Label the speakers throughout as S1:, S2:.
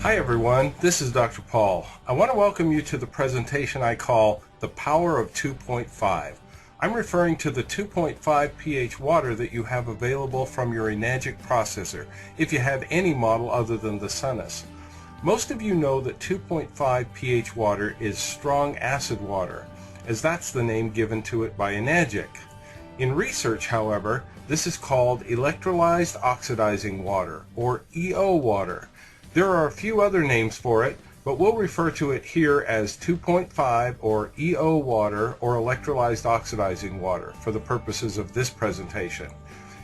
S1: Hi everyone, this is Dr. Paul. I want to welcome you to the presentation I call The Power of 2.5. I'm referring to the 2.5 pH water that you have available from your Enagic processor, if you have any model other than the Sunus. Most of you know that 2.5 pH water is strong acid water, as that's the name given to it by Enagic. In research, however, this is called electrolyzed oxidizing water, or EO water. There are a few other names for it, but we'll refer to it here as 2.5 or EO water or electrolyzed oxidizing water for the purposes of this presentation.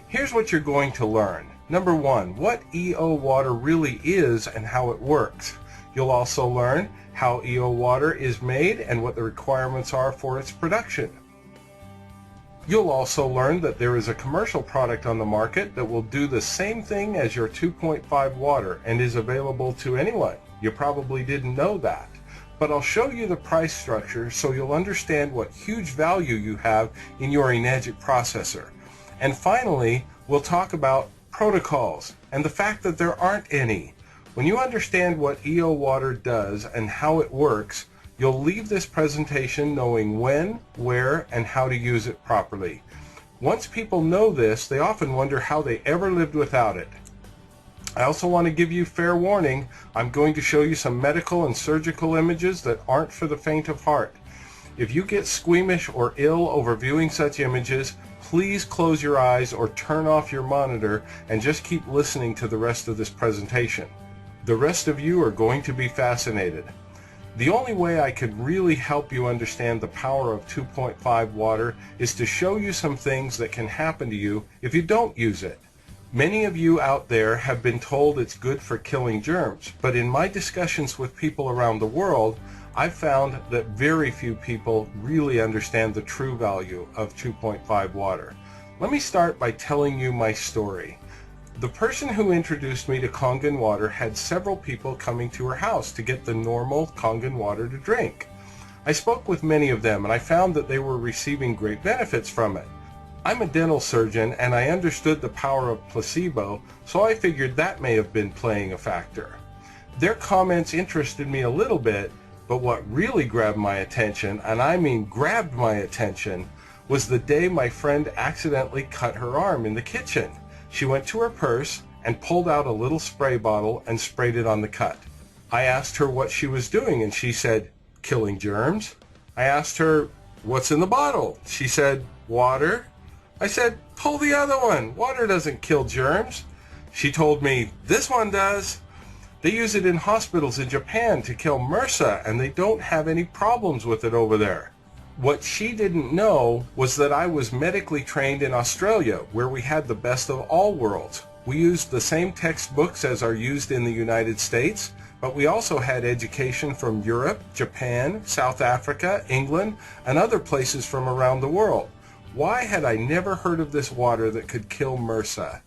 S1: Here's what you're going to learn. Number one, what EO water really is and how it works. You'll also learn how EO water is made and what the requirements are for its production. You'll also learn that there is a commercial product on the market that will do the same thing as your 2.5 water and is available to anyone. You probably didn't know that. But I'll show you the price structure so you'll understand what huge value you have in your Enagic processor. And finally, we'll talk about protocols and the fact that there aren't any. When you understand what EO water does and how it works, you'll leave this presentation knowing when, where, and how to use it properly. Once people know this, they often wonder how they ever lived without it. I also want to give you fair warning. I'm going to show you some medical and surgical images that aren't for the faint of heart. If you get squeamish or ill over viewing such images, please close your eyes or turn off your monitor and just keep listening to the rest of this presentation. The rest of you are going to be fascinated. The only way I could really help you understand the power of 2.5 water is to show you some things that can happen to you if you don't use it. Many of you out there have been told it's good for killing germs, but in my discussions with people around the world, I've found that very few people really understand the true value of 2.5 water. Let me start by telling you my story. The person who introduced me to KANGEN water had several people coming to her house to get the normal KANGEN water to drink. I spoke with many of them and I found that they were receiving great benefits from it. I'm a dental surgeon and I understood the power of placebo, so I figured that may have been playing a factor. Their comments interested me a little bit, but what really grabbed my attention, and I mean grabbed my attention, was the day my friend accidentally cut her arm in the kitchen. She went to her purse and pulled out a little spray bottle and sprayed it on the cut. I asked her what she was doing and she said, killing germs. I asked her, what's in the bottle? She said, water. I said, pull the other one. Water doesn't kill germs. She told me, this one does. They use it in hospitals in Japan to kill MRSA and they don't have any problems with it over there. What she didn't know was that I was medically trained in Australia, where we had the best of all worlds. We used the same textbooks as are used in the United States, but we also had education from Europe, Japan, South Africa, England, and other places from around the world. Why had I never heard of this water that could kill MRSA?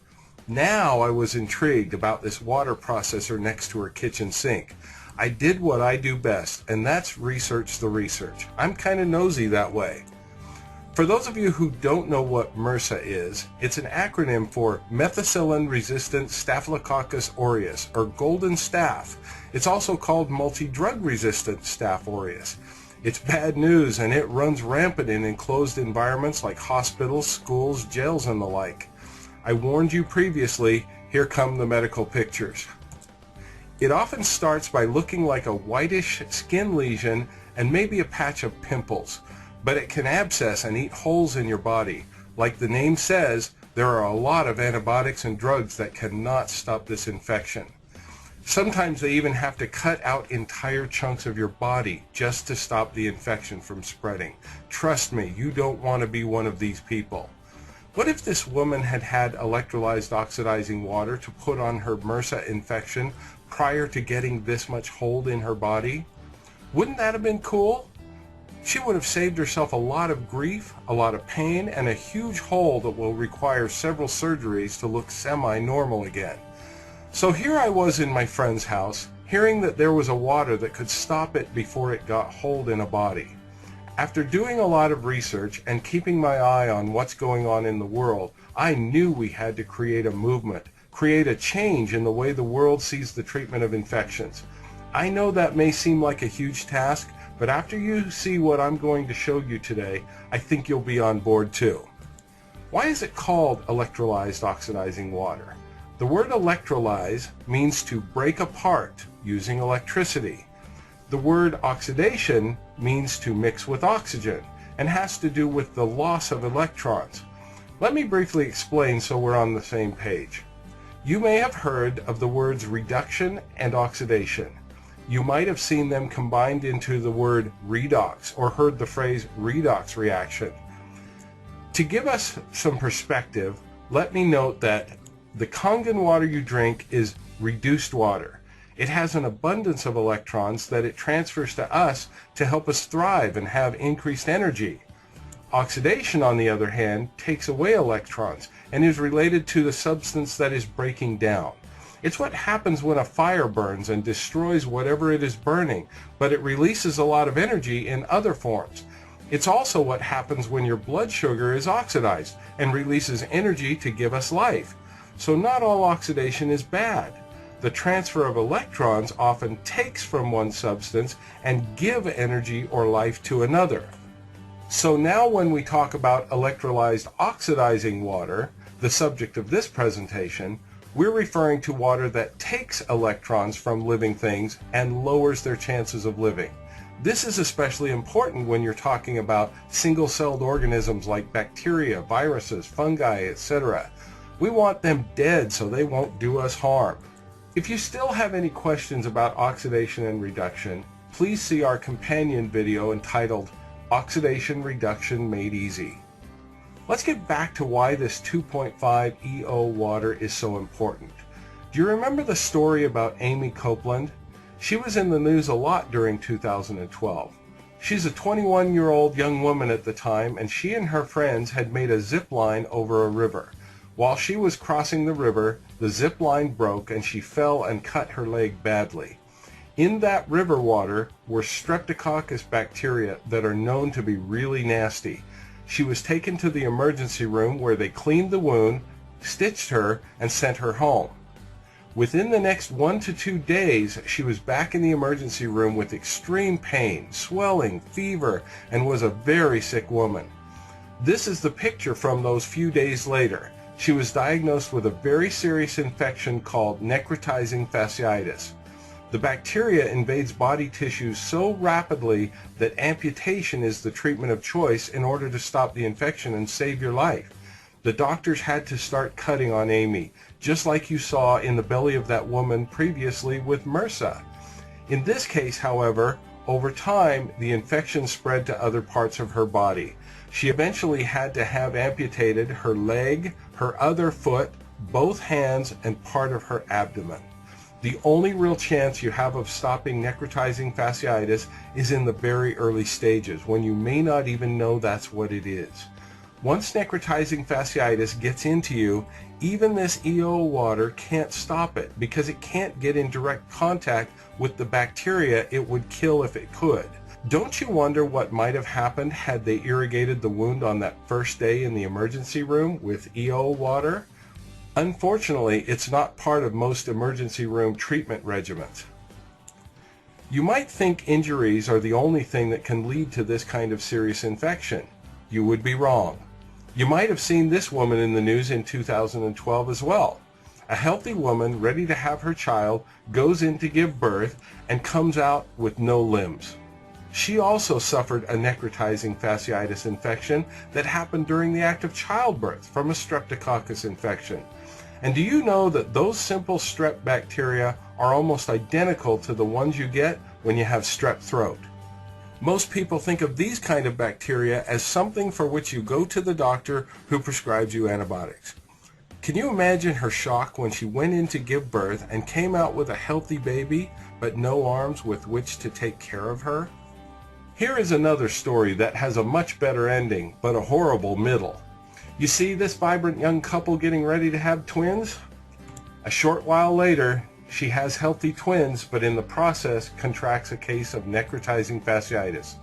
S1: Now I was intrigued about this water processor next to her kitchen sink. I did what I do best, and that's research the research. I'm kind of nosy that way. For those of you who don't know what MRSA is, it's an acronym for methicillin-resistant Staphylococcus aureus, or golden staph. It's also called multi-drug-resistant Staph aureus. It's bad news, and it runs rampant in enclosed environments like hospitals, schools, jails, and the like. I warned you previously, here come the medical pictures. It often starts by looking like a whitish skin lesion and maybe a patch of pimples, but it can abscess and eat holes in your body. Like the name says, there are a lot of antibiotics and drugs that cannot stop this infection. Sometimes they even have to cut out entire chunks of your body just to stop the infection from spreading. Trust me, you don't want to be one of these people. What if this woman had had electrolyzed oxidizing water to put on her MRSA infection prior to getting this much hold in her body? Wouldn't that have been cool? She would have saved herself a lot of grief, a lot of pain, and a huge hole that will require several surgeries to look semi-normal again. So here I was in my friend's house, hearing that there was a water that could stop it before it got hold in a body. After doing a lot of research and keeping my eye on what's going on in the world, I knew we had to create a movement create a change in the way the world sees the treatment of infections. I know that may seem like a huge task, but after you see what I'm going to show you today, I think you'll be on board too. Why is it called electrolyzed oxidizing water? The word electrolyze means to break apart using electricity. The word oxidation means to mix with oxygen and has to do with the loss of electrons. Let me briefly explain so we're on the same page. You may have heard of the words reduction and oxidation. You might have seen them combined into the word redox or heard the phrase redox reaction. To give us some perspective, let me note that the KANGEN water you drink is reduced water. It has an abundance of electrons that it transfers to us to help us thrive and have increased energy. Oxidation, on the other hand, takes away electrons and is related to the substance that is breaking down. It's what happens when a fire burns and destroys whatever it is burning, but it releases a lot of energy in other forms. It's also what happens when your blood sugar is oxidized and releases energy to give us life. So not all oxidation is bad. The transfer of electrons often takes from one substance and give energy or life to another. So now when we talk about electrolyzed oxidizing water, the subject of this presentation, we're referring to water that takes electrons from living things and lowers their chances of living. This is especially important when you're talking about single-celled organisms like bacteria, viruses, fungi, etc. We want them dead so they won't do us harm. If you still have any questions about oxidation and reduction, please see our companion video entitled Oxidation Reduction Made Easy. Let's get back to why this 2.5 EO water is so important. Do you remember the story about Amy Copeland? She was in the news a lot during 2012. She's a 21-year-old young woman at the time, and she and her friends had made a zip line over a river. While she was crossing the river, the zip line broke and she fell and cut her leg badly. In that river water were streptococcus bacteria that are known to be really nasty. She was taken to the emergency room where they cleaned the wound, stitched her, and sent her home. Within the next 1 to 2 days, she was back in the emergency room with extreme pain, swelling, fever, and was a very sick woman. This is the picture from those few days later. She was diagnosed with a very serious infection called necrotizing fasciitis. The bacteria invades body tissues so rapidly that amputation is the treatment of choice in order to stop the infection and save your life. The doctors had to start cutting on Amy, just like you saw in the belly of that woman previously with MRSA. In this case, however, over time, the infection spread to other parts of her body. She eventually had to have amputated her leg, her other foot, both hands, and part of her abdomen. The only real chance you have of stopping necrotizing fasciitis is in the very early stages, when you may not even know that's what it is. Once necrotizing fasciitis gets into you, even this EO water can't stop it because it can't get in direct contact with the bacteria it would kill if it could. Don't you wonder what might have happened had they irrigated the wound on that first day in the emergency room with EO water? Unfortunately, it's not part of most emergency room treatment regimens. You might think injuries are the only thing that can lead to this kind of serious infection. You would be wrong. You might have seen this woman in the news in 2012 as well. A healthy woman ready to have her child goes in to give birth and comes out with no limbs. She also suffered a necrotizing fasciitis infection that happened during the act of childbirth from a streptococcus infection. And do you know that those simple strep bacteria are almost identical to the ones you get when you have strep throat? Most people think of these kind of bacteria as something for which you go to the doctor who prescribes you antibiotics. Can you imagine her shock when she went in to give birth and came out with a healthy baby but no arms with which to take care of her? Here is another story that has a much better ending but a horrible middle. You see this vibrant young couple getting ready to have twins? A short while later, she has healthy twins, but in the process contracts a case of necrotizing fasciitis.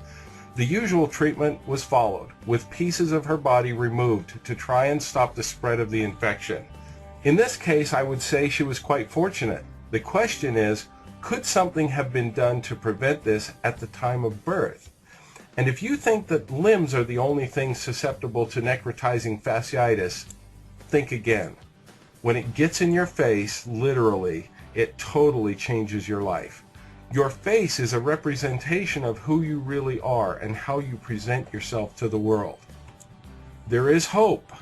S1: The usual treatment was followed, with pieces of her body removed to try and stop the spread of the infection. In this case, I would say she was quite fortunate. The question is, could something have been done to prevent this at the time of birth? And if you think that limbs are the only things susceptible to necrotizing fasciitis, think again. When it gets in your face, literally, it totally changes your life. Your face is a representation of who you really are and how you present yourself to the world. There is hope.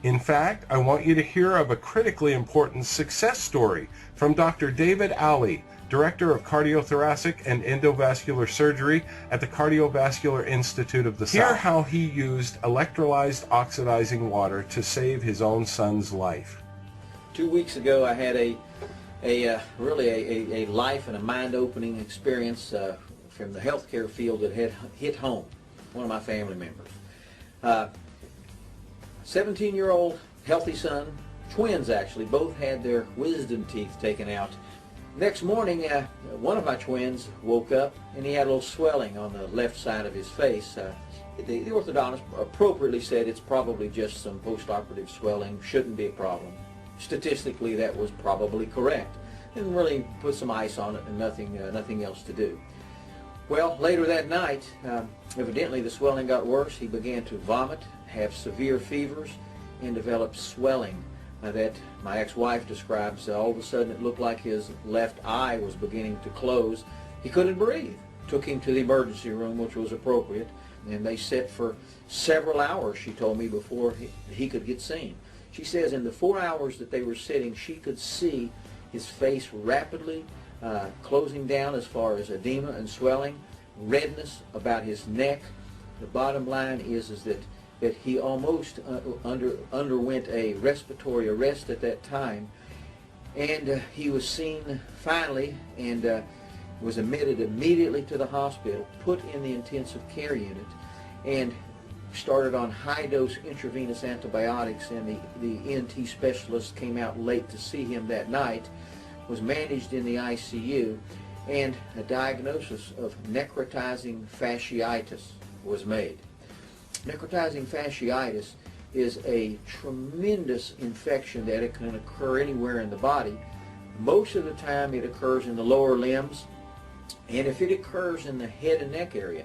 S1: In fact, I want you to hear of a critically important success story from Dr. David Alley, Director of Cardiothoracic and Endovascular Surgery at the Cardiovascular Institute of the South. Hear how he used electrolyzed oxidizing water to save his own son's life.
S2: 2 weeks ago, I had really a life and a mind-opening experience from the healthcare field that had hit home. One of my family members. 17-year-old healthy son, twins actually, both had their wisdom teeth taken out. Next morning, one of my twins woke up and he had a little swelling on the left side of his face. The orthodontist appropriately said it's probably just some post-operative swelling, shouldn't be a problem. Statistically, that was probably correct. And really put some ice on it and nothing else to do. Well, later that night, evidently the swelling got worse. He began to vomit, have severe fevers, and develop swelling that my ex-wife describes. All of a sudden it looked like his left eye was beginning to close. He couldn't breathe. Took him to the emergency room, which was appropriate, and they sat for several hours, she told me, before he could get seen. She says in the 4 hours that they were sitting, she could see his face rapidly closing down as far as edema and swelling, redness about his neck. The bottom line is that he almost underwent a respiratory arrest at that time, and he was seen finally and was admitted immediately to the hospital, put in the intensive care unit, and started on high-dose intravenous antibiotics, and the ENT specialist came out late to see him that night, was managed in the ICU, and a diagnosis of necrotizing fasciitis was made. Necrotizing fasciitis is a tremendous infection that it can occur anywhere in the body. Most of the time it occurs in the lower limbs, and if it occurs in the head and neck area,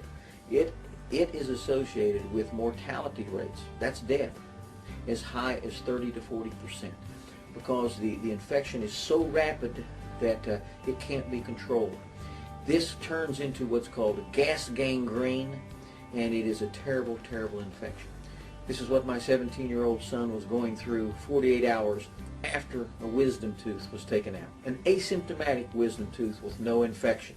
S2: it is associated with mortality rates, that's death, as high as 30 to 40%, because the infection is so rapid that it can't be controlled. This turns into what's called a gas gangrene, and it is a terrible, terrible infection. This is what my 17-year-old son was going through 48 hours after a wisdom tooth was taken out, an asymptomatic wisdom tooth with no infection.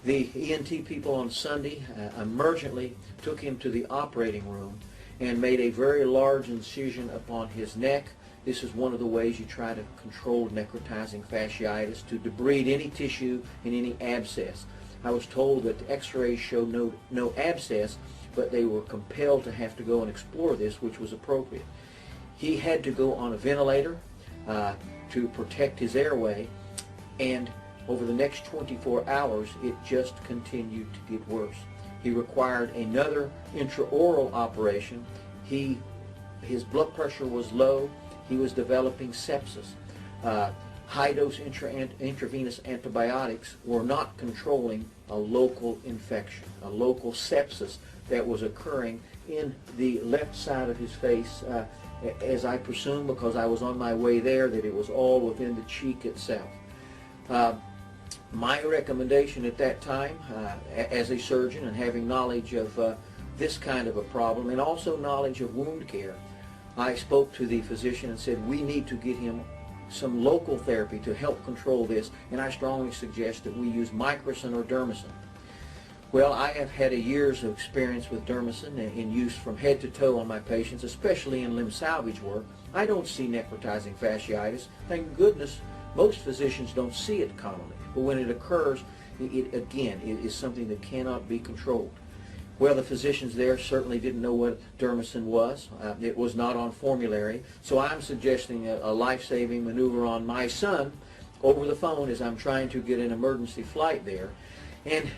S2: The ENT people on Sunday emergently took him to the operating room and made a very large incision upon his neck. This is one of the ways you try to control necrotizing fasciitis, to debride any tissue and any abscess. I was told that the x-rays showed no abscess, but they were compelled to have to go and explore this, which was appropriate. He had to go on a ventilator to protect his airway, and over the next 24 hours, it just continued to get worse. He required another intraoral operation. His blood pressure was low. He was developing sepsis. High-dose intravenous antibiotics were not controlling a local infection, a local sepsis that was occurring in the left side of his face, as I presume, because I was on my way there, that it was all within the cheek itself. My recommendation at that time, as a surgeon and having knowledge of this kind of a problem and also knowledge of wound care, I spoke to the physician and said, we need to get him some local therapy to help control this, and I strongly suggest that we use microcin or dermacin. Well, I have had a years of experience with dermacin in use from head to toe on my patients, especially in limb salvage work. I don't see necrotizing fasciitis. Thank goodness most physicians don't see it commonly, but when it occurs, it again is something that cannot be controlled. Well, the physicians there certainly didn't know what dermacin was. It was not on formulary, so I'm suggesting a life-saving maneuver on my son over the phone as I'm trying to get an emergency flight there. And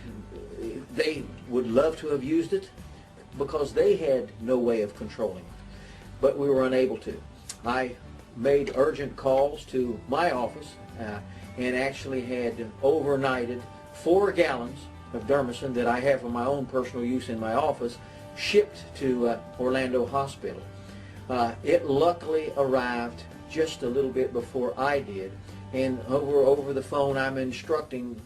S2: they would love to have used it because they had no way of controlling it, but we were unable to. I made urgent calls to my office and actually had overnighted 4 gallons of Dermacin that I have for my own personal use in my office shipped to Orlando Hospital. It luckily arrived just a little bit before I did, and over the phone I'm instructing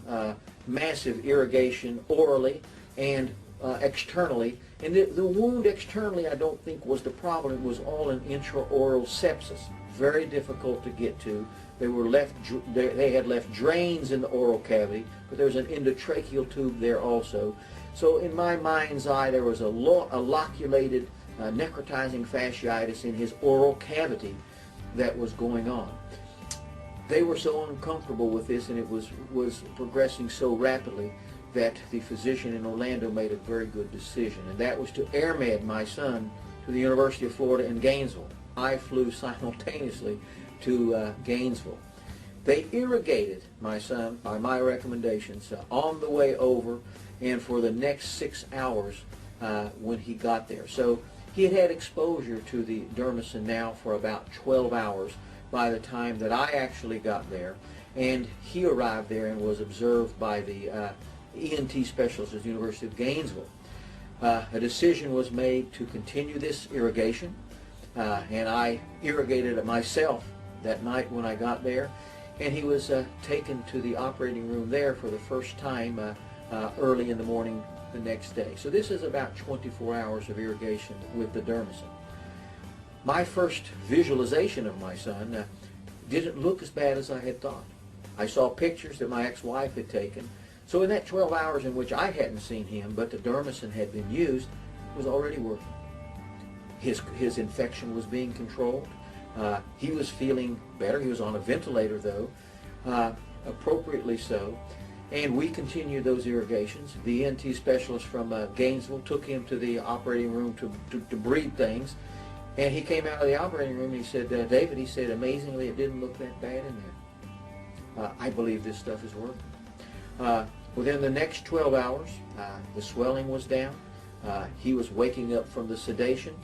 S2: massive irrigation orally and externally. And the wound externally I don't think was the problem. It was all an intraoral sepsis, very difficult to get to. They had left drains in the oral cavity, but there's an endotracheal tube there also. So in my mind's eye, there was a loculated necrotizing fasciitis in his oral cavity that was going on. They were so uncomfortable with this, and it was progressing so rapidly, that the physician in Orlando made a very good decision, and that was to airmed my son to the University of Florida in Gainesville. I flew simultaneously to Gainesville. They irrigated my son by my recommendations on the way over and for the next 6 hours when he got there. So he had had exposure to the Dermacin now for about 12 hours by the time that I actually got there, and he arrived there and was observed by the ENT specialist at the University of Gainesville. A decision was made to continue this irrigation, and I irrigated it myself that night when I got there, and he was taken to the operating room there for the first time early in the morning the next day. So this is about 24 hours of irrigation with the Dermacin. My first visualization of my son didn't look as bad as I had thought. I saw pictures that my ex-wife had taken. So in that 12 hours in which I hadn't seen him, but the Dermacin had been used, it was already working. His infection was being controlled. He was feeling better. He was on a ventilator, though, appropriately so. And we continued those irrigations. The ENT specialist from Gainesville took him to the operating room to breathe things. And he came out of the operating room and he said, David, he said, amazingly, it didn't look that bad in there. I believe this stuff is working. Within the next 12 hours, the swelling was down. He was waking up from the sedation.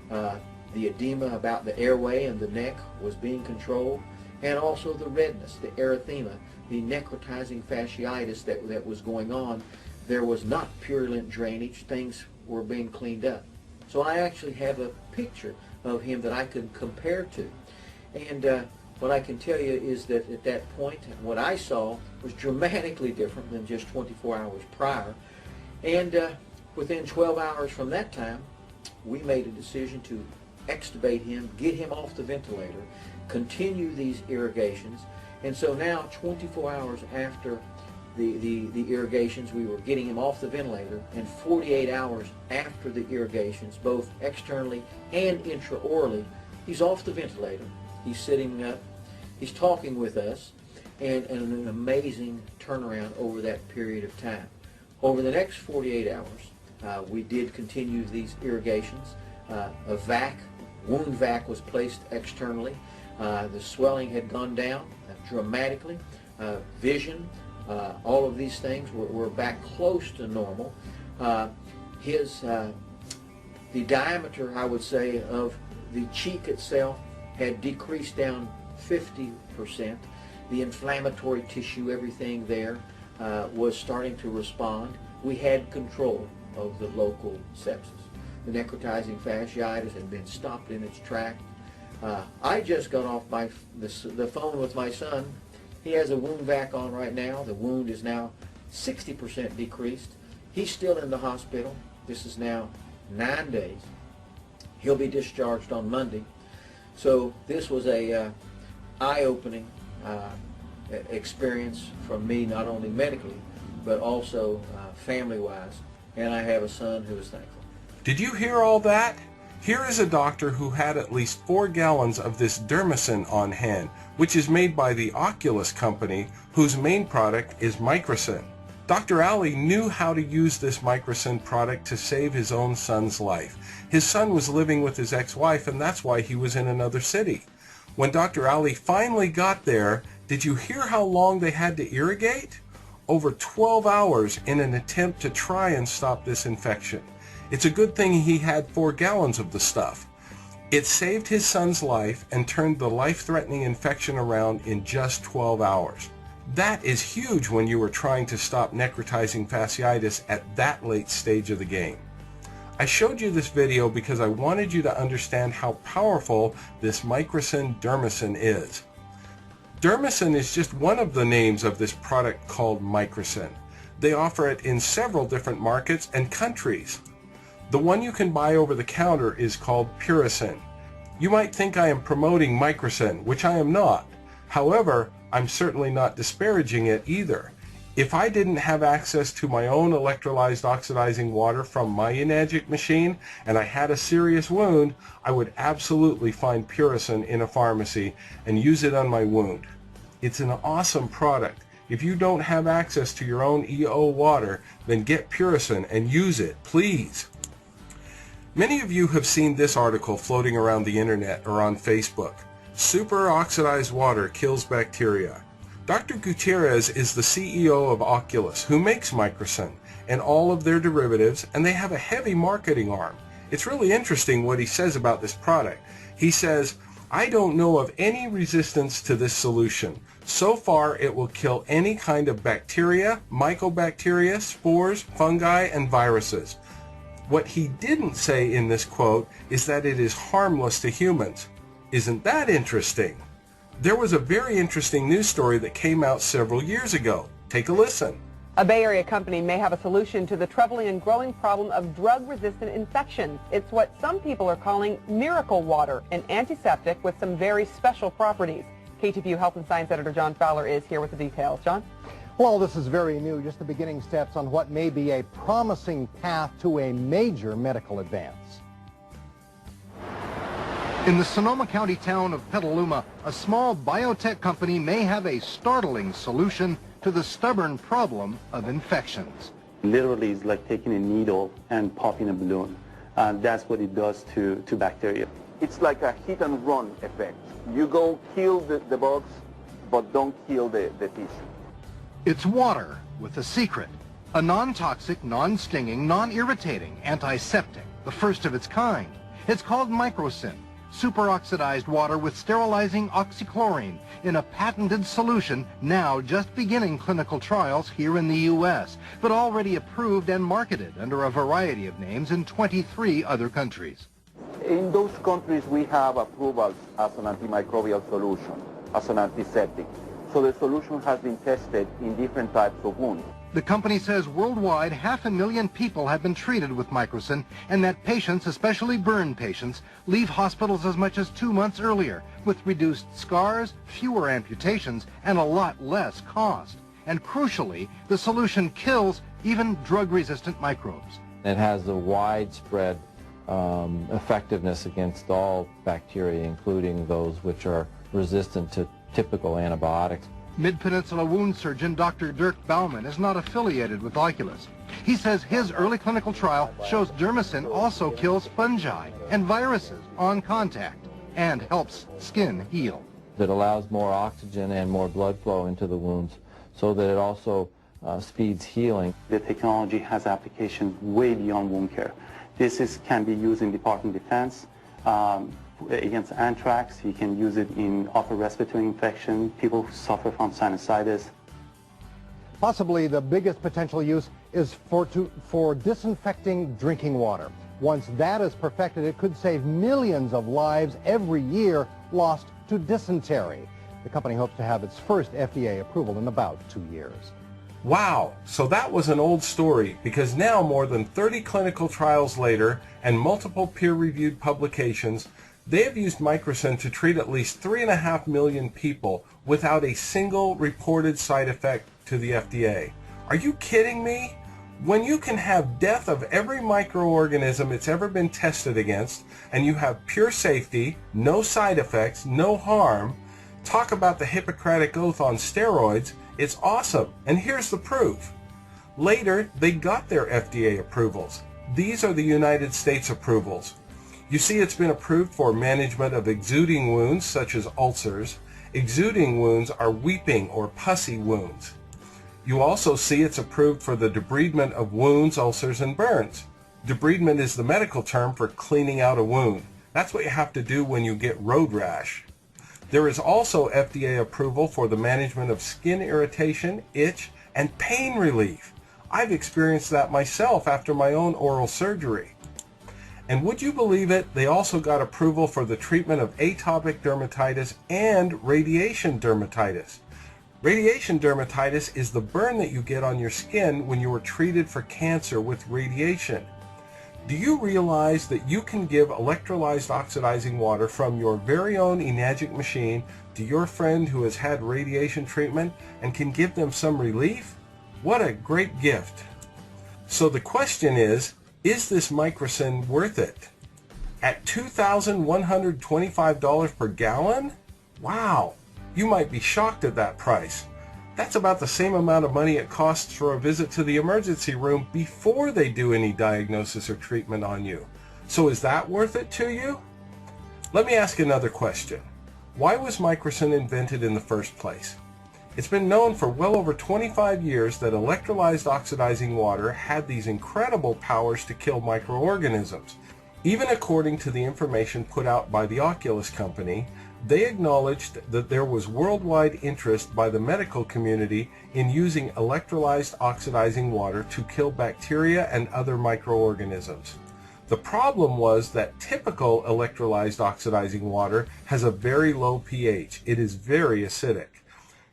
S2: The edema about the airway and the neck was being controlled, and also the redness, the erythema, the necrotizing fasciitis that was going on. There was not purulent drainage. Things were being cleaned up. So I actually have a picture of him that I could compare to. And what I can tell you is that at that point, what I saw was dramatically different than just 24 hours prior. And within 12 hours from that time, we made a decision to extubate him, get him off the ventilator, continue these irrigations. And so now, 24 hours after the irrigations, we were getting him off the ventilator, and 48 hours after the irrigations, both externally and intraorally, he's off the ventilator. He's sitting up, he's talking with us, and an amazing turnaround over that period of time. Over the next 48 hours, we did continue these irrigations. A wound vac was placed externally. The swelling had gone down dramatically. Vision, all of these things were back close to normal. The diameter, I would say, of the cheek itself had decreased down 50%. The inflammatory tissue, everything there, was starting to respond. We had control of the local sepsis. The necrotizing fasciitis had been stopped in its track. I just got off the phone with my son. He has a wound vac on right now. The wound is now 60% decreased. He's still in the hospital. This is now 9 days. He'll be discharged on Monday. So this was a eye-opening experience from me, not only medically, but also family-wise. And I have a son who is thankful.
S1: Did you hear all that? Here is a doctor who had at least 4 gallons of this Dermacin on hand, which is made by the Oculus company, whose main product is Microcin. Dr. Ali knew how to use this Microcin product to save his own son's life. His son was living with his ex-wife, and that's why he was in another city. When Dr. Ali finally got there, did you hear how long they had to irrigate? Over 12 hours in an attempt to try and stop this infection. It's a good thing he had 4 gallons of the stuff. It saved his son's life and turned the life-threatening infection around in just 12 hours. That is huge when you are trying to stop necrotizing fasciitis at that late stage of the game. I showed you this video because I wanted you to understand how powerful this microcin dermicin is. Dermicin is just one of the names of this product called microcin. They offer it in several different markets and countries. The one you can buy over the counter is called Puricin. You might think I am promoting microcin, which I am not. However, I'm certainly not disparaging it either. If I didn't have access to my own electrolyzed oxidizing water from my Enagic machine and I had a serious wound, I would absolutely find Puricin in a pharmacy and use it on my wound. It's an awesome product. If you don't have access to your own EO water, then get Puricin and use it, please. Many of you have seen this article floating around the internet or on Facebook. Superoxidized water kills bacteria. Dr. Gutierrez is the CEO of Oculus, who makes microcin and all of their derivatives, and they have a heavy marketing arm. It's really interesting what he says about this product. He says, "I don't know of any resistance to this solution. So far, it will kill any kind of bacteria, mycobacteria, spores, fungi, and viruses." What he didn't say in this quote is that it is harmless to humans. Isn't that interesting? There was a very interesting news story that came out several years ago. Take a listen.
S3: A Bay Area company may have a solution to the troubling and growing problem of drug-resistant infections. It's what some people are calling miracle water, an antiseptic with some very special properties. KTVU Health and Science Editor John Fowler is here with the details. John?
S4: Well, this is very new, just the beginning steps on what may be a promising path to a major medical advance. In the Sonoma County town of Petaluma, a small biotech company may have a startling solution to the stubborn problem of infections.
S5: Literally, it's like taking a needle and popping a balloon. That's what it does to bacteria. It's like a hit and run effect. You go kill the bugs, but don't kill the tissue.
S4: It's water with a secret. A non-toxic, non-stinging, non-irritating antiseptic, the first of its kind. It's called microcin. Superoxidized water with sterilizing oxychlorine in a patented solution now just beginning clinical trials here in the U.S., but already approved and marketed under a variety of names in 23 other countries.
S5: In those countries, we have approvals as an antimicrobial solution, as an antiseptic. So the solution has been tested in different types of wounds.
S4: The company says worldwide 500,000 people have been treated with microcin, and that patients, especially burn patients, leave hospitals as much as 2 months earlier with reduced scars, fewer amputations, and a lot less cost. And crucially, the solution kills even drug-resistant microbes.
S6: It has a widespread effectiveness against all bacteria, including those which are resistant to typical antibiotics.
S4: Mid-Peninsula wound surgeon Dr. Dirk Baumann is not affiliated with Oculus. He says his early clinical trial shows dermicin also kills fungi and viruses on contact and helps skin heal.
S6: It allows more oxygen and more blood flow into the wounds so that it also speeds healing.
S5: The technology has application way beyond wound care. This can be used in Department of Defense, against anthrax. You can use it in upper respiratory infection, people who suffer from sinusitis.
S4: Possibly the biggest potential use is for disinfecting drinking water. Once that is perfected, it could save millions of lives every year lost to dysentery. The company hopes to have its first FDA approval in about 2 years.
S1: Wow, so that was an old story, because now more than 30 clinical trials later and multiple peer-reviewed publications, they have used microcin to treat at least 3.5 million people without a single reported side effect to the FDA. Are you kidding me? When you can have death of every microorganism it's ever been tested against, and you have pure safety, no side effects, no harm, talk about the Hippocratic Oath on steroids, it's awesome. And here's the proof. Later, they got their FDA approvals. These are the United States approvals. You see, it's been approved for management of exuding wounds, such as ulcers. Exuding wounds are weeping or pussy wounds. You also see it's approved for the debridement of wounds, ulcers, and burns. Debridement is the medical term for cleaning out a wound. That's what you have to do when you get road rash. There is also FDA approval for the management of skin irritation, itch, and pain relief. I've experienced that myself after my own oral surgery. And would you believe it, they also got approval for the treatment of atopic dermatitis and radiation dermatitis. Radiation dermatitis is the burn that you get on your skin when you were treated for cancer with radiation. Do you realize that you can give electrolyzed oxidizing water from your very own Enagic machine to your friend who has had radiation treatment and can give them some relief? What a great gift. So the question is this Microcin worth it? At $2,125 per gallon? Wow, you might be shocked at that price. That's about the same amount of money it costs for a visit to the emergency room before they do any diagnosis or treatment on you. So is that worth it to you? Let me ask another question. Why was Microcin invented in the first place? It's been known for well over 25 years that electrolyzed oxidizing water had these incredible powers to kill microorganisms. Even according to the information put out by the Oculus company, they acknowledged that there was worldwide interest by the medical community in using electrolyzed oxidizing water to kill bacteria and other microorganisms. The problem was that typical electrolyzed oxidizing water has a very low pH. It is very acidic.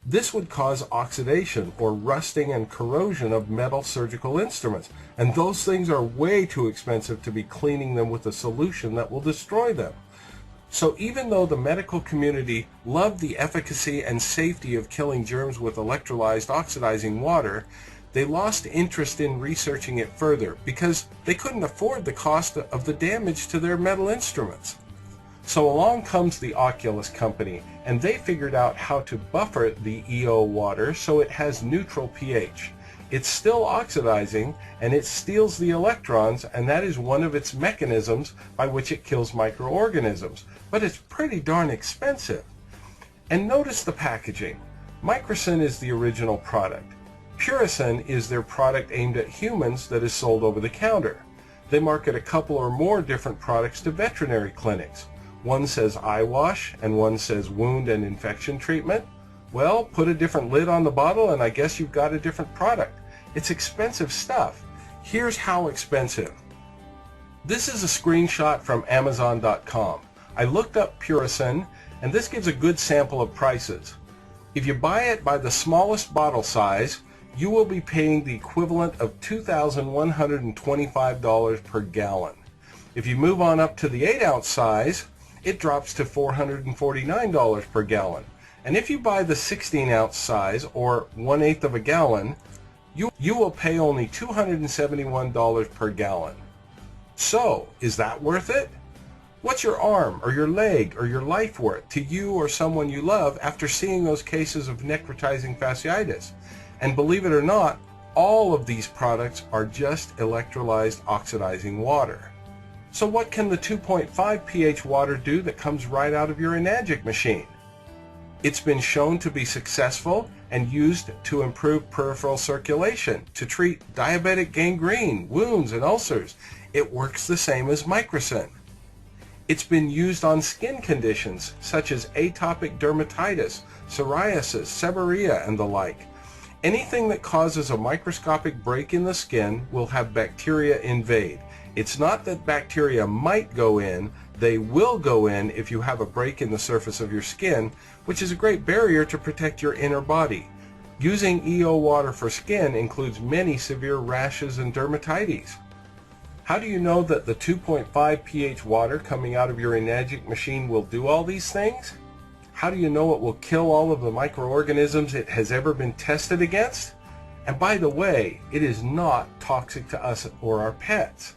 S1: This would cause oxidation or rusting and corrosion of metal surgical instruments, and those things are way too expensive to be cleaning them with a solution that will destroy them. So even though the medical community loved the efficacy and safety of killing germs with electrolyzed oxidizing water, they lost interest in researching it further because they couldn't afford the cost of the damage to their metal instruments. So along comes the Oculus company, and they figured out how to buffer the EO water so it has neutral pH. It's still oxidizing, and it steals the electrons, and that is one of its mechanisms by which it kills microorganisms. But it's pretty darn expensive. And notice the packaging. Microcin is the original product. Puricin is their product aimed at humans that is sold over the counter. They market a couple or more different products to veterinary clinics. One says eye wash, and one says wound and infection treatment. Well, put a different lid on the bottle and I guess you've got a different product. It's expensive stuff. Here's how expensive. This is a screenshot from Amazon.com. I looked up Puricin, and this gives a good sample of prices. If you buy it by the smallest bottle size, you will be paying the equivalent of $2,125 per gallon. If you move on up to the 8-ounce size, it drops to $449 per gallon. And if you buy the 16-ounce size, or 1/8 of a gallon, you will pay only $271 per gallon. So, is that worth it? What's your arm, or your leg, or your life worth to you or someone you love after seeing those cases of necrotizing fasciitis? And believe it or not, all of these products are just electrolyzed oxidizing water. So what can the 2.5 pH water do that comes right out of your Enagic machine? It's been shown to be successful and used to improve peripheral circulation, to treat diabetic gangrene, wounds, and ulcers. It works the same as Microcin. It's been used on skin conditions such as atopic dermatitis, psoriasis, seborrhea, and the like. Anything that causes a microscopic break in the skin will have bacteria invade. It's not that bacteria might go in, they will go in if you have a break in the surface of your skin, which is a great barrier to protect your inner body. Using EO water for skin includes many severe rashes and dermatitis. How do you know that the 2.5 pH water coming out of your Enagic machine will do all these things? How do you know it will kill all of the microorganisms it has ever been tested against? And by the way, it is not toxic to us or our pets.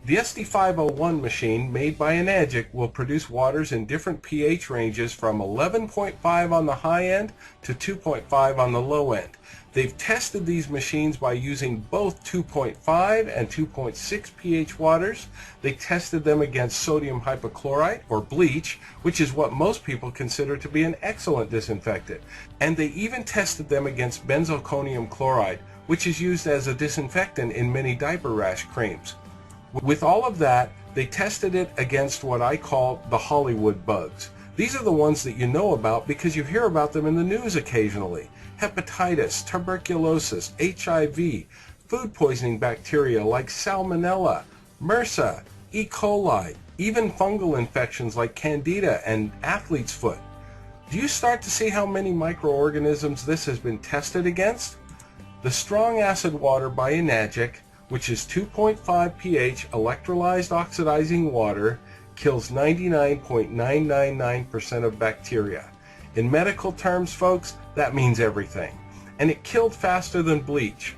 S1: The SD501 machine made by Enagic will produce waters in different pH ranges from 11.5 on the high end to 2.5 on the low end. They've tested these machines by using both 2.5 and 2.6 pH waters. They tested them against sodium hypochlorite, or bleach, which is what most people consider to be an excellent disinfectant. And they even tested them against benzalkonium chloride, which is used as a disinfectant in many diaper rash creams. With all of that, They tested it against what I call the Hollywood bugs. These are the ones that you know about because you hear about them in the news occasionally. Hepatitis, tuberculosis, HIV, food poisoning bacteria like Salmonella, MRSA, E. coli, even fungal infections like Candida and athlete's foot. Do you start to see how many microorganisms this has been tested against? The strong acid water by Enagic, which is 2.5 pH electrolyzed oxidizing water, kills 99.999% of bacteria. In medical terms, folks, that means everything. And it killed faster than bleach.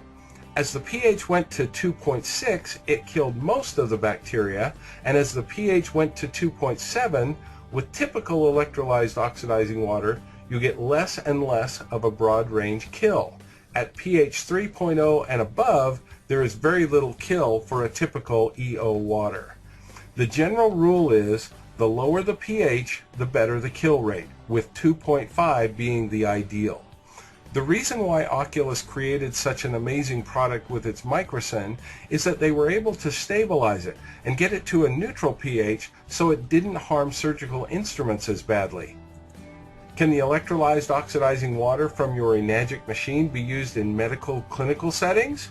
S1: As the pH went to 2.6, it killed most of the bacteria, and as the pH went to 2.7, with typical electrolyzed oxidizing water, you get less and less of a broad range kill. At pH 3.0 and above, there is very little kill for a typical EO water. The general rule is the lower the pH, the better the kill rate, with 2.5 being the ideal. The reason why Oculus created such an amazing product with its microcin is that they were able to stabilize it and get it to a neutral pH so it didn't harm surgical instruments as badly. Can the electrolyzed oxidizing water from your Enagic machine be used in medical clinical settings?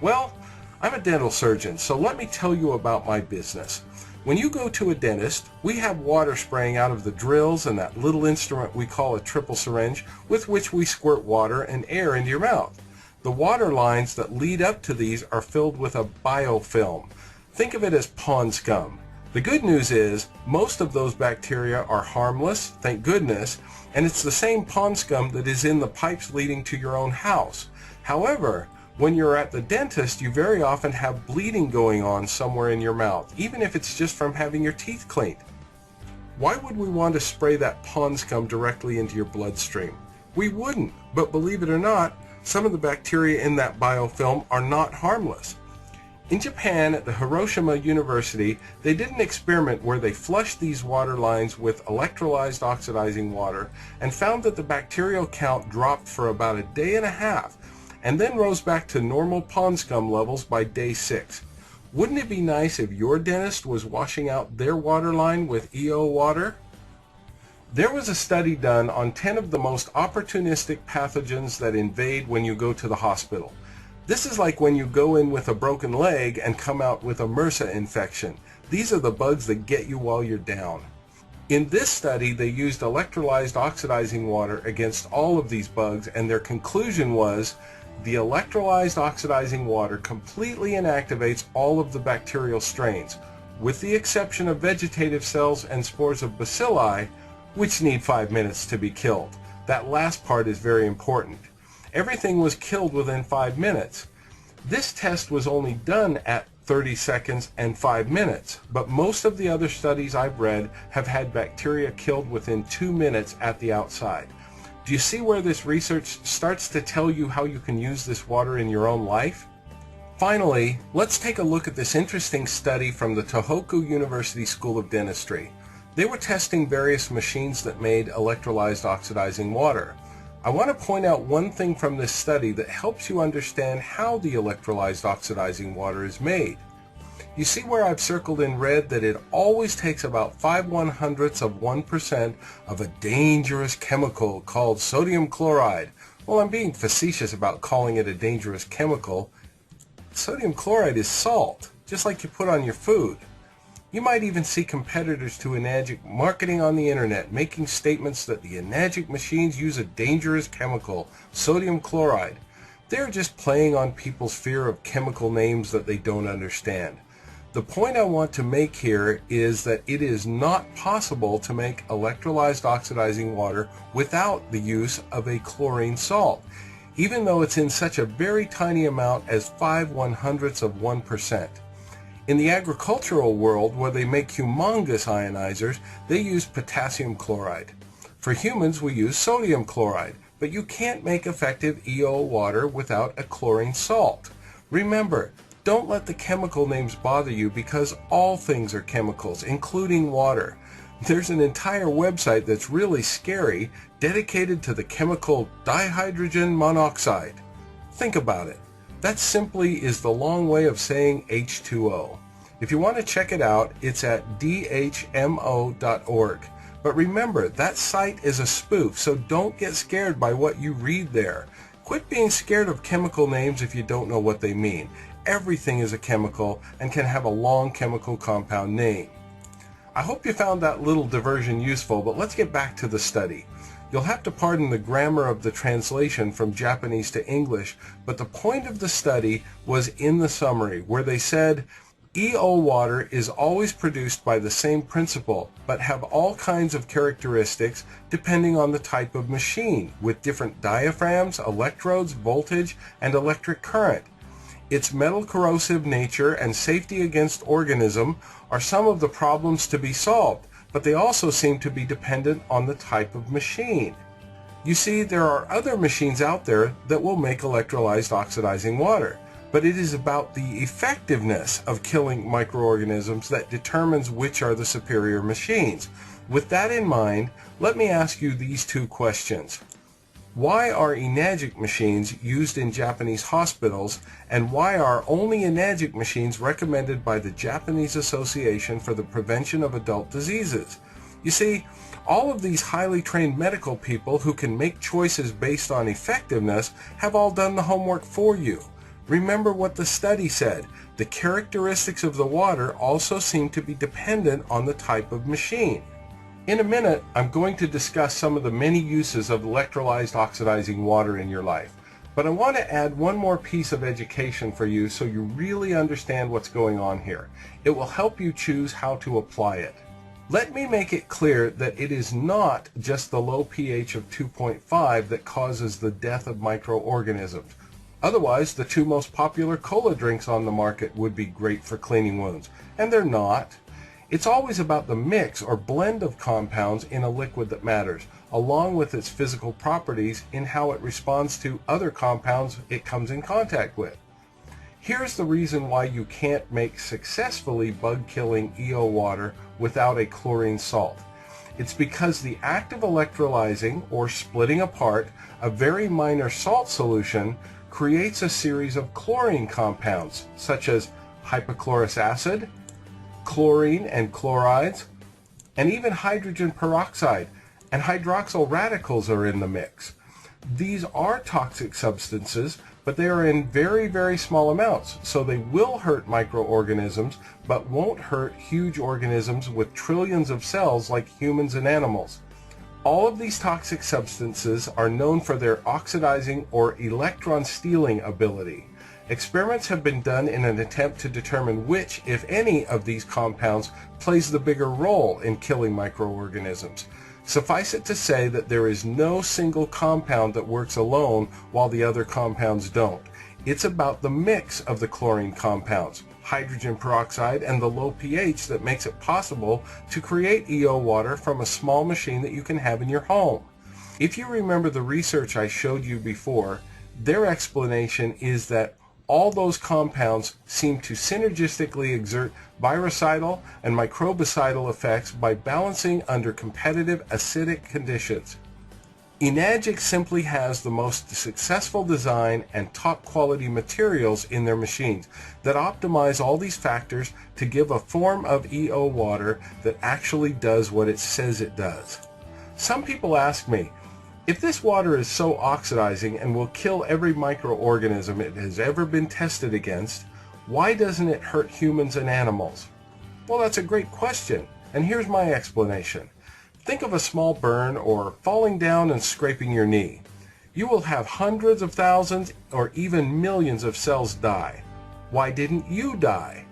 S1: Well, I'm a dental surgeon, so let me tell you about my business. When you go to a dentist, we have water spraying out of the drills and that little instrument we call a triple syringe with which we squirt water and air into your mouth. The water lines that lead up to these are filled with a biofilm. Think of it as pond scum. The good news is most of those bacteria are harmless, thank goodness, and it's the same pond scum that is in the pipes leading to your own house. However, when you're at the dentist, you very often have bleeding going on somewhere in your mouth, even if it's just from having your teeth cleaned. Why would we want to spray that pond scum directly into your bloodstream? We wouldn't, but believe it or not, some of the bacteria in that biofilm are not harmless. In Japan, at the Hiroshima University, they did an experiment where they flushed these water lines with electrolyzed oxidizing water and found that the bacterial count dropped for about a day and a half and then rose back to normal pond scum levels by day 6. Wouldn't it be nice if your dentist was washing out their water line with EO water? There was a study done on 10 of the most opportunistic pathogens that invade when you go to the hospital. This is like when you go in with a broken leg and come out with a MRSA infection. These are the bugs that get you while you're down. In this study, they used electrolyzed oxidizing water against all of these bugs, and their conclusion was the electrolyzed oxidizing water completely inactivates all of the bacterial strains, with the exception of vegetative cells and spores of bacilli, which need 5 minutes to be killed. That last part is very important. Everything was killed within 5 minutes. This test was only done at 30 seconds and 5 minutes, but most of the other studies I've read have had bacteria killed within 2 minutes at the outside. Do you see where this research starts to tell you how you can use this water in your own life? Finally, let's take a look at this interesting study from the Tohoku University School of Dentistry. They were testing various machines that made electrolyzed oxidizing water. I want to point out one thing from this study that helps you understand how the electrolyzed oxidizing water is made. You see where I've circled in red that it always takes about 0.05% of a dangerous chemical called sodium chloride. Well, I'm being facetious about calling it a dangerous chemical. Sodium chloride is salt, just like you put on your food. You might even see competitors to Enagic marketing on the internet, making statements that the Enagic machines use a dangerous chemical, sodium chloride. They're just playing on people's fear of chemical names that they don't understand. The point I want to make here is that it is not possible to make electrolyzed oxidizing water without the use of a chlorine salt, even though it's in such a very tiny amount as 0.05%. In the agricultural world, where they make humongous ionizers, they use potassium chloride. For humans, we use sodium chloride, but you can't make effective EO water without a chlorine salt. Remember, don't let the chemical names bother you because all things are chemicals, including water. There's an entire website that's really scary, dedicated to the chemical dihydrogen monoxide. Think about it. That simply is the long way of saying H2O. If you want to check it out, it's at dhmo.org. But remember, that site is a spoof, so don't get scared by what you read there. Quit being scared of chemical names if you don't know what they mean. Everything is a chemical and can have a long chemical compound name. I hope you found that little diversion useful, but let's get back to the study. You'll have to pardon the grammar of the translation from Japanese to English, but the point of the study was in the summary, where they said, EO water is always produced by the same principle, but have all kinds of characteristics depending on the type of machine, with different diaphragms, electrodes, voltage, and electric current. Its metal corrosive nature and safety against organism are some of the problems to be solved, but they also seem to be dependent on the type of machine. You see, there are other machines out there that will make electrolyzed oxidizing water, but it is about the effectiveness of killing microorganisms that determines which are the superior machines. With that in mind, let me ask you these two questions. Why are enagic machines used in Japanese hospitals, and why are only enagic machines recommended by the Japanese Association for the Prevention of Adult Diseases? You see, all of these highly trained medical people who can make choices based on effectiveness have all done the homework for you. Remember what the study said. The characteristics of the water also seem to be dependent on the type of machine. In a minute, I'm going to discuss some of the many uses of electrolyzed oxidizing water in your life. But I want to add one more piece of education for you so you really understand what's going on here. It will help you choose how to apply it. Let me make it clear that it is not just the low pH of 2.5 that causes the death of microorganisms. Otherwise, the two most popular cola drinks on the market would be great for cleaning wounds, and they're not. It's always about the mix or blend of compounds in a liquid that matters, along with its physical properties in how it responds to other compounds it comes in contact with. Here's the reason why you can't make successfully bug-killing EO water without a chlorine salt. It's because the act of electrolyzing or splitting apart a very minor salt solution creates a series of chlorine compounds, such as hypochlorous acid, chlorine and chlorides, and even hydrogen peroxide and hydroxyl radicals are in the mix. These are toxic substances, but they are in very, very small amounts, so they will hurt microorganisms, but won't hurt huge organisms with trillions of cells like humans and animals. All of these toxic substances are known for their oxidizing or electron stealing ability. Experiments have been done in an attempt to determine which, if any, of these compounds plays the bigger role in killing microorganisms. Suffice it to say that there is no single compound that works alone while the other compounds don't. It's about the mix of the chlorine compounds, hydrogen peroxide, and the low pH that makes it possible to create EO water from a small machine that you can have in your home. If you remember the research I showed you before, their explanation is that all those compounds seem to synergistically exert virucidal and microbicidal effects by balancing under competitive acidic conditions. Enagic simply has the most successful design and top quality materials in their machines that optimize all these factors to give a form of EO water that actually does what it says it does. Some people ask me, if this water is so oxidizing and will kill every microorganism it has ever been tested against, why doesn't it hurt humans and animals? Well, that's a great question, and here's my explanation. Think of a small burn or falling down and scraping your knee. You will have hundreds of thousands or even millions of cells die. Why didn't you die?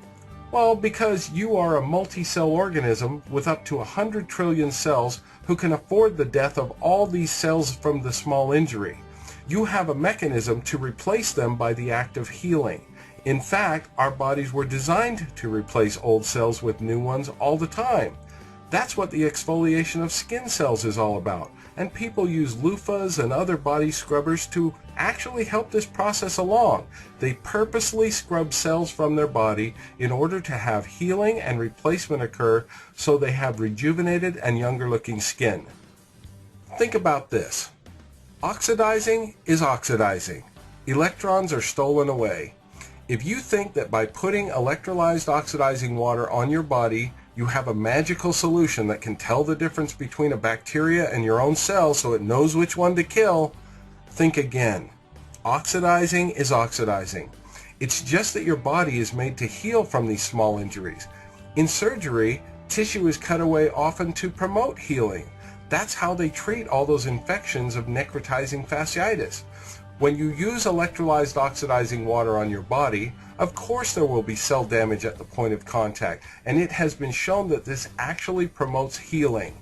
S1: Well, because you are a multi-cell organism with up to 100 trillion cells who can afford the death of all these cells from the small injury. You have a mechanism to replace them by the act of healing. In fact, our bodies were designed to replace old cells with new ones all the time. That's what the exfoliation of skin cells is all about, and people use loofahs and other body scrubbers to actually help this process along. They purposely scrub cells from their body in order to have healing and replacement occur so they have rejuvenated and younger looking skin. Think about this. Oxidizing is oxidizing. Electrons are stolen away. If you think that by putting electrolyzed oxidizing water on your body, you have a magical solution that can tell the difference between a bacteria and your own cell so it knows which one to kill, think again. Oxidizing is oxidizing. It's just that your body is made to heal from these small injuries. In surgery, tissue is cut away often to promote healing. That's how they treat all those infections of necrotizing fasciitis. When you use electrolyzed oxidizing water on your body, of course there will be cell damage at the point of contact, and it has been shown that this actually promotes healing.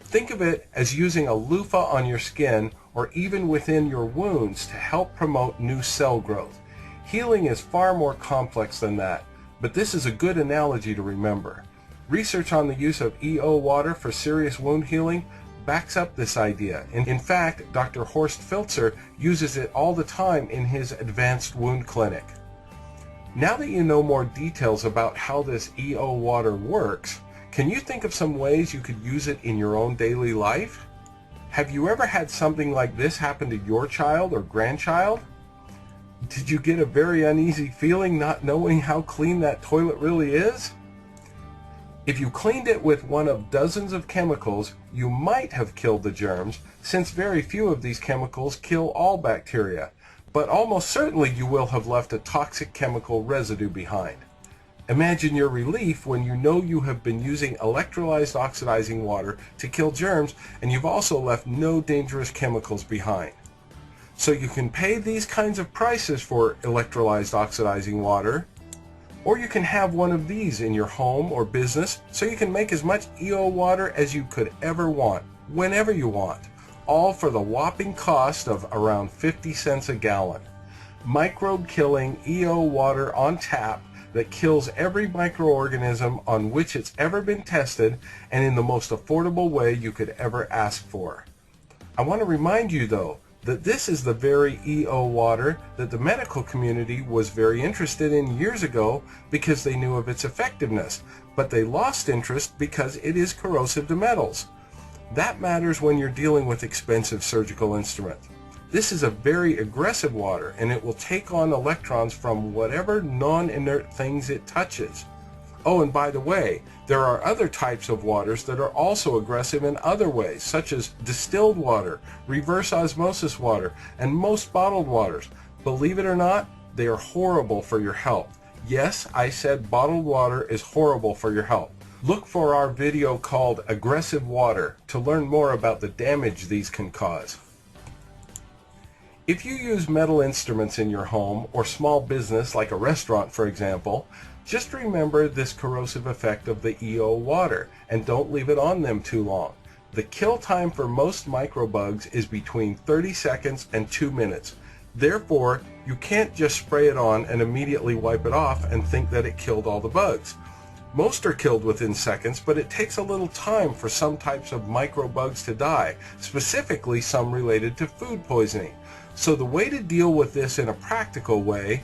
S1: Think of it as using a loofah on your skin or even within your wounds to help promote new cell growth. Healing is far more complex than that, but this is a good analogy to remember. Research on the use of EO water for serious wound healing backs up this idea. In fact, Dr. Horst Filzer uses it all the time in his advanced wound clinic. Now that you know more details about how this EO water works, can you think of some ways you could use it in your own daily life? Have you ever had something like this happen to your child or grandchild? Did you get a very uneasy feeling not knowing how clean that toilet really is? If you cleaned it with one of dozens of chemicals, you might have killed the germs, since very few of these chemicals kill all bacteria, but almost certainly you will have left a toxic chemical residue behind. Imagine your relief when you know you have been using electrolyzed oxidizing water to kill germs and you've also left no dangerous chemicals behind. So you can pay these kinds of prices for electrolyzed oxidizing water, or you can have one of these in your home or business so you can make as much EO water as you could ever want, whenever you want, all for the whopping cost of around 50 cents a gallon. Microbe-killing EO water on tap that kills every microorganism on which it's ever been tested and in the most affordable way you could ever ask for. I want to remind you though, that this is the very EO water that the medical community was very interested in years ago because they knew of its effectiveness, but they lost interest because it is corrosive to metals. That matters when you're dealing with expensive surgical instruments. This is a very aggressive water, and it will take on electrons from whatever non-inert things it touches. Oh, and by the way, there are other types of waters that are also aggressive in other ways, such as distilled water, reverse osmosis water, and most bottled waters. Believe it or not, they are horrible for your health. Yes, I said bottled water is horrible for your health. Look for our video called Aggressive Water to learn more about the damage these can cause. If you use metal instruments in your home or small business like a restaurant, for example, just remember this corrosive effect of the EO water and don't leave it on them too long. The kill time for most microbugs is between 30 seconds and 2 minutes. Therefore, you can't just spray it on and immediately wipe it off and think that it killed all the bugs. Most are killed within seconds, but it takes a little time for some types of microbugs to die, specifically some related to food poisoning. So the way to deal with this in a practical way,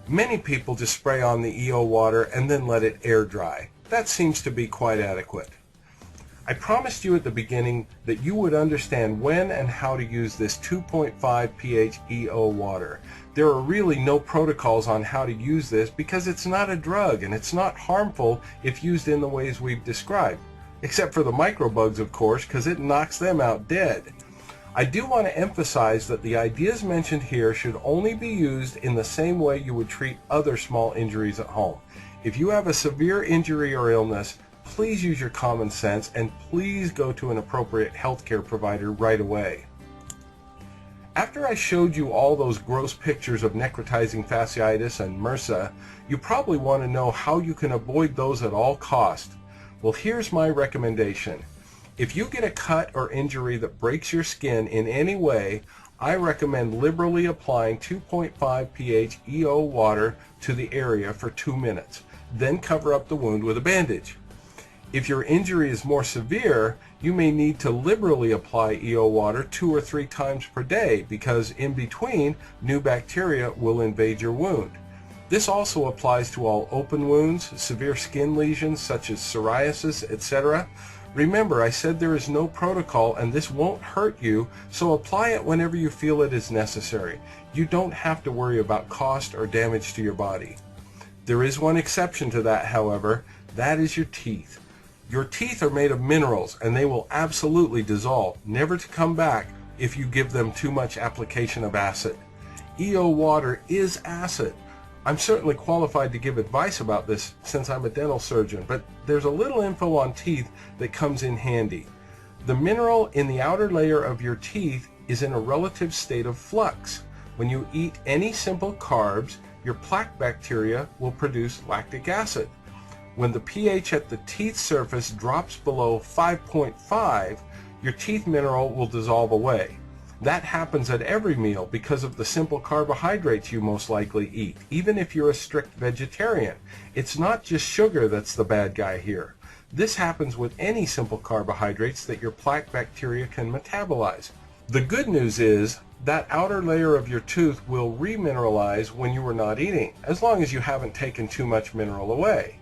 S1: many people just spray on the EO water and then let it air dry. That seems to be quite adequate. I promised you at the beginning that you would understand when and how to use this 2.5 pH EO water. There are really no protocols on how to use this because it's not a drug and it's not harmful if used in the ways we've described. Except for the microbugs, of course, because it knocks them out dead. I do want to emphasize that the ideas mentioned here should only be used in the same way you would treat other small injuries at home. If you have a severe injury or illness, please use your common sense and please go to an appropriate healthcare provider right away. After I showed you all those gross pictures of necrotizing fasciitis and MRSA, you probably want to know how you can avoid those at all costs. Well, here's my recommendation. If you get a cut or injury that breaks your skin in any way, I recommend liberally applying 2.5 pH EO water to the area for 2 minutes. Then cover up the wound with a bandage. If your injury is more severe, you may need to liberally apply EO water 2 or 3 times per day because in between, new bacteria will invade your wound. This also applies to all open wounds, severe skin lesions such as psoriasis, etc. Remember, I said there is no protocol and this won't hurt you, so apply it whenever you feel it is necessary. You don't have to worry about cost or damage to your body. There is one exception to that, however. That is your teeth. Your teeth are made of minerals and they will absolutely dissolve, never to come back if you give them too much application of acid. EO water is acid. I'm certainly qualified to give advice about this since I'm a dental surgeon, but there's a little info on teeth that comes in handy. The mineral in the outer layer of your teeth is in a relative state of flux. When you eat any simple carbs, your plaque bacteria will produce lactic acid. When the pH at the teeth surface drops below 5.5, your teeth mineral will dissolve away. That happens at every meal because of the simple carbohydrates you most likely eat, even if you're a strict vegetarian. It's not just sugar that's the bad guy here. This happens with any simple carbohydrates that your plaque bacteria can metabolize. The good news is that outer layer of your tooth will remineralize when you are not eating, as long as you haven't taken too much mineral away.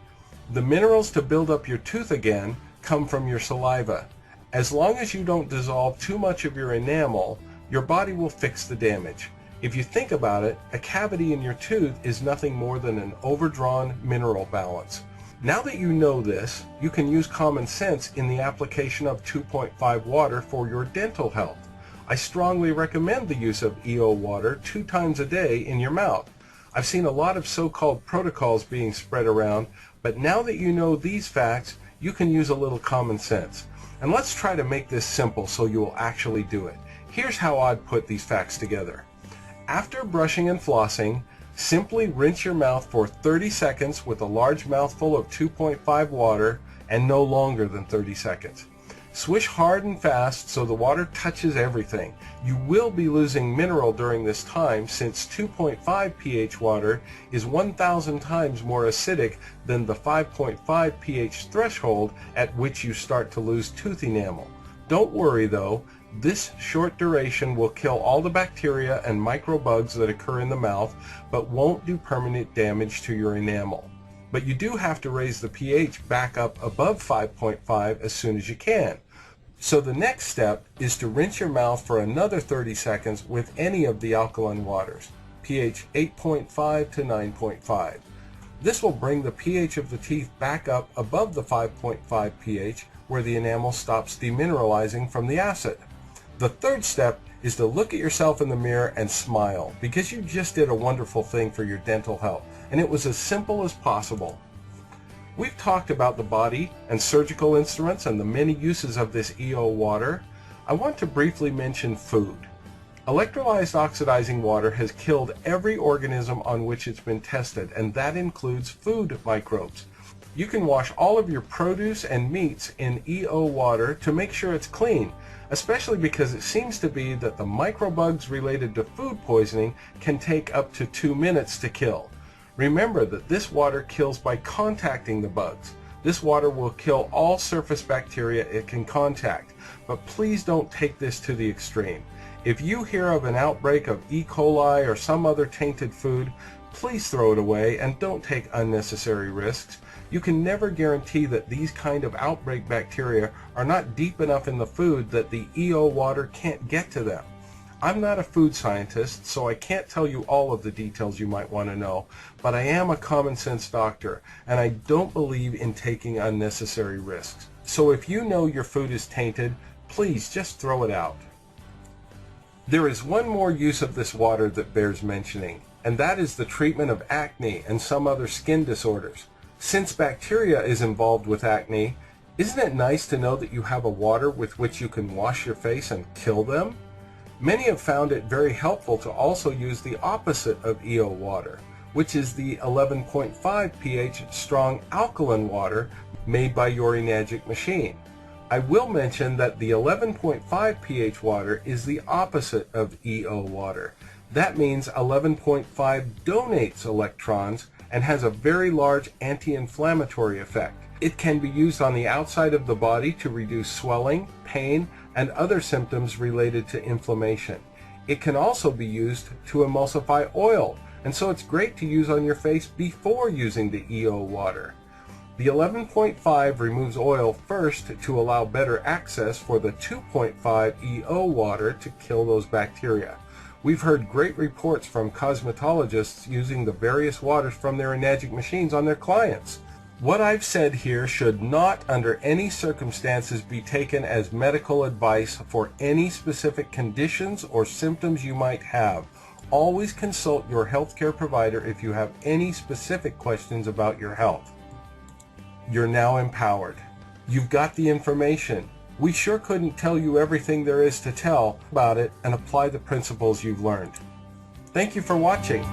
S1: The minerals to build up your tooth again come from your saliva. As long as you don't dissolve too much of your enamel, your body will fix the damage. If you think about it, a cavity in your tooth is nothing more than an overdrawn mineral balance. Now that you know this, you can use common sense in the application of 2.5 water for your dental health. I strongly recommend the use of EO water 2 times a day in your mouth. I've seen a lot of so-called protocols being spread around, but now that you know these facts, you can use a little common sense. And let's try to make this simple so you will actually do it. Here's how I'd put these facts together. After brushing and flossing, simply rinse your mouth for 30 seconds with a large mouthful of 2.5 water and no longer than 30 seconds. Swish hard and fast so the water touches everything. You will be losing mineral during this time since 2.5 pH water is 1,000 times more acidic than the 5.5 pH threshold at which you start to lose tooth enamel. Don't worry though, this short duration will kill all the bacteria and microbugs that occur in the mouth, but won't do permanent damage to your enamel. But you do have to raise the pH back up above 5.5 as soon as you can. So the next step is to rinse your mouth for another 30 seconds with any of the alkaline waters, pH 8.5 to 9.5. This will bring the pH of the teeth back up above the 5.5 pH where the enamel stops demineralizing from the acid. The third step is to look at yourself in the mirror and smile because you just did a wonderful thing for your dental health, and it was as simple as possible. We've talked about the body and surgical instruments and the many uses of this EO water. I want to briefly mention food. Electrolyzed oxidizing water has killed every organism on which it's been tested, and that includes food microbes. You can wash all of your produce and meats in EO water to make sure it's clean, especially because it seems to be that the microbugs related to food poisoning can take up to 2 minutes to kill. Remember that this water kills by contacting the bugs. This water will kill all surface bacteria it can contact, but please don't take this to the extreme. If you hear of an outbreak of E. coli or some other tainted food, please throw it away and don't take unnecessary risks. You can never guarantee that these kind of outbreak bacteria are not deep enough in the food that the EO water can't get to them. I'm not a food scientist, so I can't tell you all of the details you might want to know, but I am a common sense doctor, and I don't believe in taking unnecessary risks. So if you know your food is tainted, please just throw it out. There is one more use of this water that bears mentioning, and that is the treatment of acne and some other skin disorders. Since bacteria is involved with acne, isn't it nice to know that you have a water with which you can wash your face and kill them? Many have found it very helpful to also use the opposite of EO water, which is the 11.5 pH strong alkaline water made by your Enagic machine. I will mention that the 11.5 pH water is the opposite of EO water. That means 11.5 donates electrons and has a very large anti-inflammatory effect. It can be used on the outside of the body to reduce swelling, pain, and other symptoms related to inflammation. It can also be used to emulsify oil, and so it's great to use on your face before using the EO water. The 11.5 removes oil first to allow better access for the 2.5 EO water to kill those bacteria. We've heard great reports from cosmetologists using the various waters from their Enagic machines on their clients. What I've said here should not under any circumstances be taken as medical advice for any specific conditions or symptoms you might have. Always consult your healthcare provider if you have any specific questions about your health. You're now empowered. You've got the information. We sure couldn't tell you everything there is to tell about it and apply the principles you've learned. Thank you for watching.